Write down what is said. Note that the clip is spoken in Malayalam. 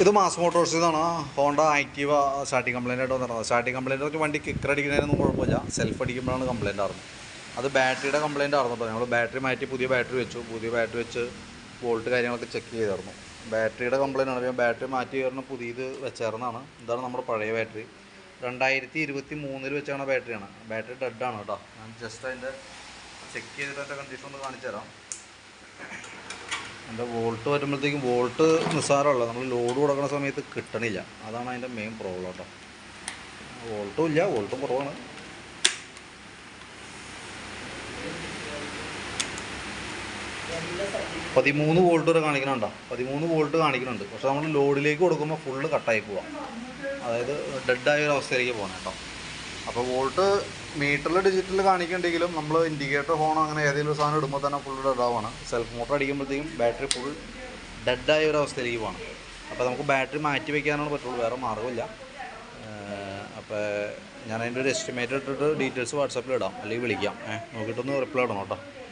ഇത് മാസ് മോട്ടോഴ്സിൽ നിന്നാണ് ഹോണ്ട ആക്റ്റീവ സ്റ്റാർട്ടിങ് കംപ്ലയിൻ്റ് ആയിട്ട് വന്നിരുന്നത്. സ്റ്റാർട്ടിങ് കംപ്ലയിൻ്റ് വെച്ചാൽ വണ്ടി കിക്കർ അടിക്കുന്നതിനൊന്നും കുഴപ്പമില്ല, സെൽഫ് അടിക്കുമ്പോഴാണ് കംപ്ലയിൻ്റ് ആയിരുന്നത്. അത് ബാറ്ററിയുടെ കംപ്ലയിൻ്റ് ആയിരുന്നു കേട്ടോ. ഞങ്ങൾ ബാറ്ററി മാറ്റി പുതിയ ബാറ്ററി വെച്ച് വോൾട്ട് കാര്യങ്ങളൊക്കെ ചെക്ക് ചെയ്തായിരുന്നു. ബാറ്ററിയുടെ കംപ്ലയിൻ്റ് ആണ്. ഞാൻ ബാറ്ററി മാറ്റി കാരണം പുതിയത് വെച്ചായിരുന്നതാണ്. ഇതാണ് നമ്മുടെ പഴയ ബാറ്ററി. 2023 വെച്ചാണ് ബാറ്ററിയാണ്. ബാറ്ററി ഡെഡാണ് കേട്ടോ. ഞാൻ ജസ്റ്റ് അതിൻ്റെ ചെക്ക് ചെയ്തിട്ട് അതിൻ്റെ കണ്ടീഷൻ ഒന്ന് കാണിച്ചു തരാം. അതിൻ്റെ വോൾട്ട് വരുമ്പോഴത്തേക്കും വോൾട്ട് നിസ്സാരമല്ല, നമ്മൾ ലോഡ് കൊടുക്കുന്ന സമയത്ത് കിട്ടണില്ല. അതാണ് അതിൻ്റെ മെയിൻ പ്രോബ്ലം കേട്ടോ. വോൾട്ടും ഇല്ല, വോൾട്ടും കുറവാണ്. പതിമൂന്ന് വോൾട്ട് വരെ കാണിക്കുന്നുണ്ടോ? 13 വോൾട്ട് കാണിക്കുന്നുണ്ട്. പക്ഷെ നമ്മൾ ലോഡിലേക്ക് കൊടുക്കുമ്പോൾ ഫുള്ള് കട്ടായി പോവാം. അതായത് ഡെഡായ ഒരു അവസ്ഥയിലേക്ക് പോകണം കേട്ടോ. അപ്പോൾ വോൾട്ട് മീറ്ററിൽ ഡിജിറ്റൽ കാണിക്കുന്നുണ്ടെങ്കിലും നമ്മൾ ഇൻഡിക്കേറ്റർ ഹോൺ അങ്ങനെ ഏതെങ്കിലും സാധനം ഇടുമ്പോൾ തന്നെ ഫുൾ ഡെഡാവാണ്. സെൽഫ് മോട്ടർ അടിക്കുമ്പോഴത്തേക്കും ബാറ്ററി ഫുൾ ഡെഡായ ഒരു അവസ്ഥയിലേക്ക് പോകണം. അപ്പോൾ നമുക്ക് ബാറ്ററി മാറ്റി വയ്ക്കാനാണ് പറ്റുള്ളൂ, വേറെ മാർഗ്ഗമില്ല. അപ്പോൾ ഞാൻ അതിൻ്റെ ഒരു എസ്റ്റിമേറ്റ് ഇട്ടിട്ട് ഡീറ്റെയിൽസ് വാട്സാപ്പിൽ ഇടാം, അല്ലെങ്കിൽ വിളിക്കാം. നോക്കിയിട്ടൊന്ന് റിപ്ലൈ ഇടണം കേട്ടോ.